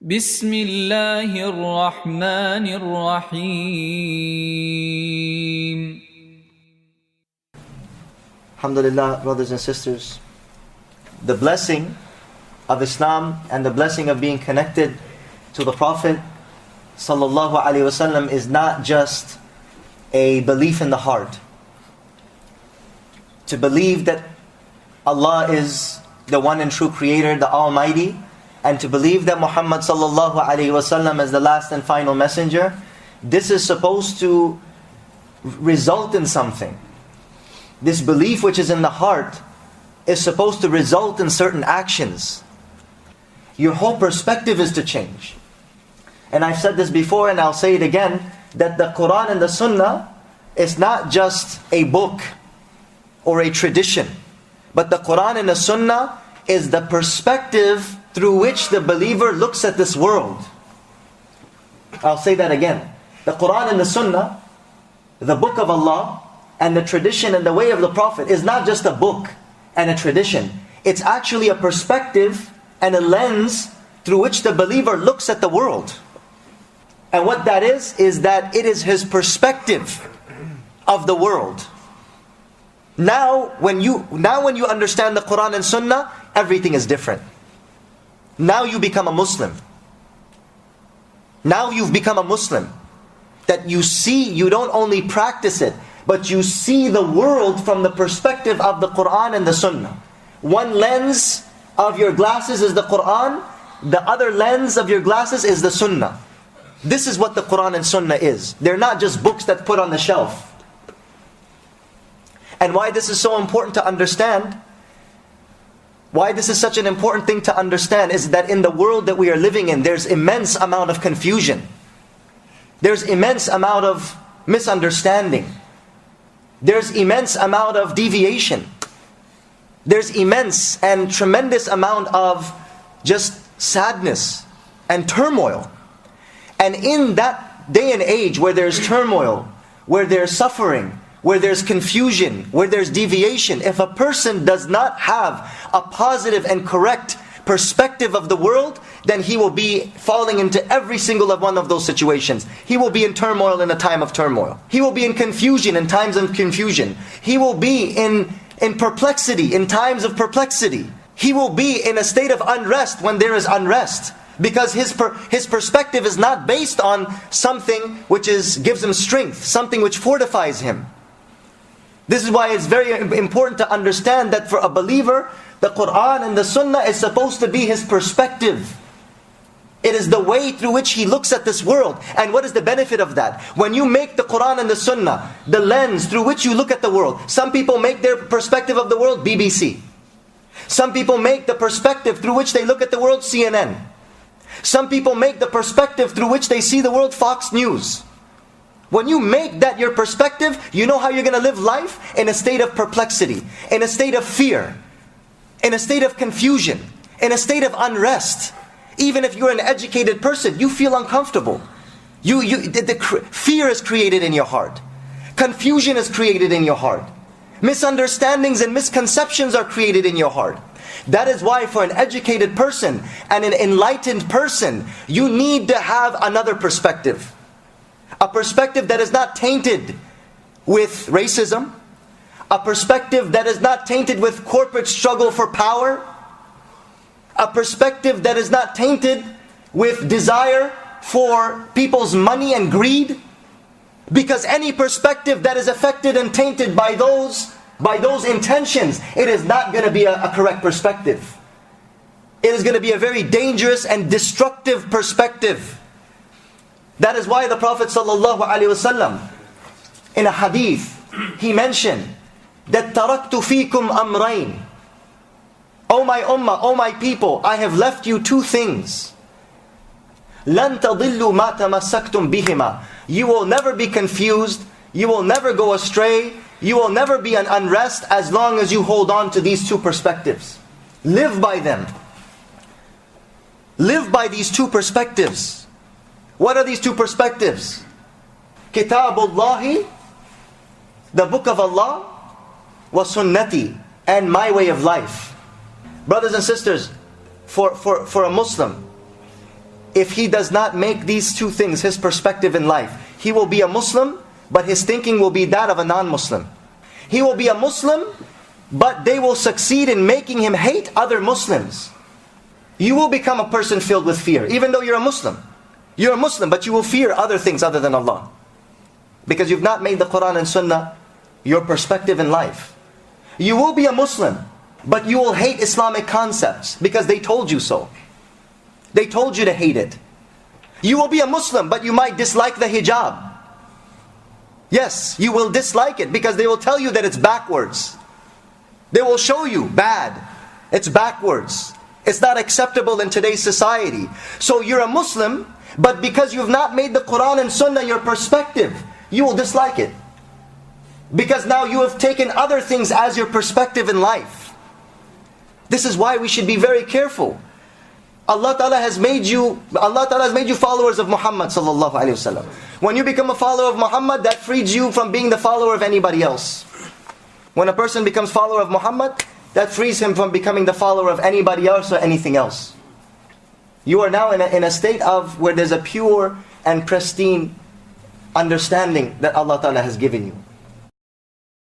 بسم الله الرحمن الرحيم. Alhamdulillah, brothers and sisters, the blessing of Islam and the blessing of being connected to the Prophet sallallahu alaihi wasallam is not just a belief in the heart. To believe that Allah is the one and true creator, the Almighty, and to believe that Muhammad sallallahu alaihi wasallam is the last and final messenger, this is supposed to result in something. This belief which is in the heart is supposed to result in certain actions. Your whole perspective is to change. And I've said this before and I'll say it again, that the Quran and the Sunnah is not just a book or a tradition, but the Quran and the Sunnah is the perspective through which the believer looks at this world. I'll say that again. The Quran and the Sunnah, the book of Allah, and the tradition and the way of the Prophet is not just a book and a tradition. It's actually a perspective and a lens through which the believer looks at the world. And what that is that it is his perspective of the world. Now when you understand the Quran and Sunnah, everything is different. Now you become a Muslim. Now you've become a Muslim. That you see, you don't only practice it, but you see the world from the perspective of the Quran and the Sunnah. One lens of your glasses is the Quran, the other lens of your glasses is the Sunnah. This is what the Quran and Sunnah is. They're not just books that put on the shelf. And why this is so important to understand, why this is such an important thing to understand, is that in the world that we are living in, there's immense amount of confusion. There's immense amount of misunderstanding. There's immense amount of deviation. There's immense and tremendous amount of just sadness and turmoil. And in that day and age where there's turmoil, where there's suffering, where there's confusion, where there's deviation, if a person does not have a positive and correct perspective of the world, then he will be falling into every single one of those situations. He will be in turmoil in a time of turmoil. He will be in confusion in times of confusion. He will be in perplexity in times of perplexity. He will be in a state of unrest when there is unrest. Because his perspective is not based on something which gives him strength, something which fortifies him. This is why it's very important to understand that for a believer, the Quran and the Sunnah is supposed to be his perspective. It is the way through which he looks at this world. And what is the benefit of that? When you make the Quran and the Sunnah the lens through which you look at the world, some people make their perspective of the world BBC. Some people make the perspective through which they look at the world CNN. Some people make the perspective through which they see the world Fox News. When you make that your perspective, you know how you're going to live life? In a state of perplexity, in a state of fear, in a state of confusion, in a state of unrest. Even if you're an educated person, you feel uncomfortable. Fear is created in your heart. Confusion is created in your heart. Misunderstandings and misconceptions are created in your heart. That is why for an educated person and an enlightened person, you need to have another perspective. A perspective that is not tainted with racism. A perspective that is not tainted with corporate struggle for power. A perspective that is not tainted with desire for people's money and greed. Because any perspective that is affected and tainted by those intentions, it is not going to be a correct perspective. It is going to be a very dangerous and destructive perspective. That is why the Prophet ﷺ, in a hadith, he mentioned that taraktu fikum amrayn. O my ummah, O my people, I have left you two things. Lan tadillu ma tamassaktum bihima. You will never be confused. You will never go astray. You will never be in unrest as long as you hold on to these two perspectives. Live by them. Live by these two perspectives. What are these two perspectives? Kitabullahi, the book of Allah, wa sunnati, and my way of life. Brothers and sisters, for a Muslim, if he does not make these two things his perspective in life, he will be a Muslim, but his thinking will be that of a non-Muslim. He will be a Muslim, but they will succeed in making him hate other Muslims. You will become a person filled with fear, even though you're a Muslim. You're a Muslim, but you will fear other things other than Allah. Because you've not made the Quran and Sunnah your perspective in life. You will be a Muslim, but you will hate Islamic concepts because they told you so. They told you to hate it. You will be a Muslim, but you might dislike the hijab. Yes, you will dislike it because they will tell you that it's backwards. They will show you, bad. It's backwards. It's not acceptable in today's society. So you're a Muslim, but because you've not made the Quran and Sunnah your perspective, you will dislike it. Because now you have taken other things as your perspective in life. This is why we should be very careful. Allah Ta'ala has made you followers of Muhammad sallallahu alaihi wasallam. When you become a follower of Muhammad, that frees you from being the follower of anybody else. When a person becomes follower of Muhammad, that frees him from becoming the follower of anybody else or anything else. You are now in a state of where there's a pure and pristine understanding that Allah Ta'ala has given you.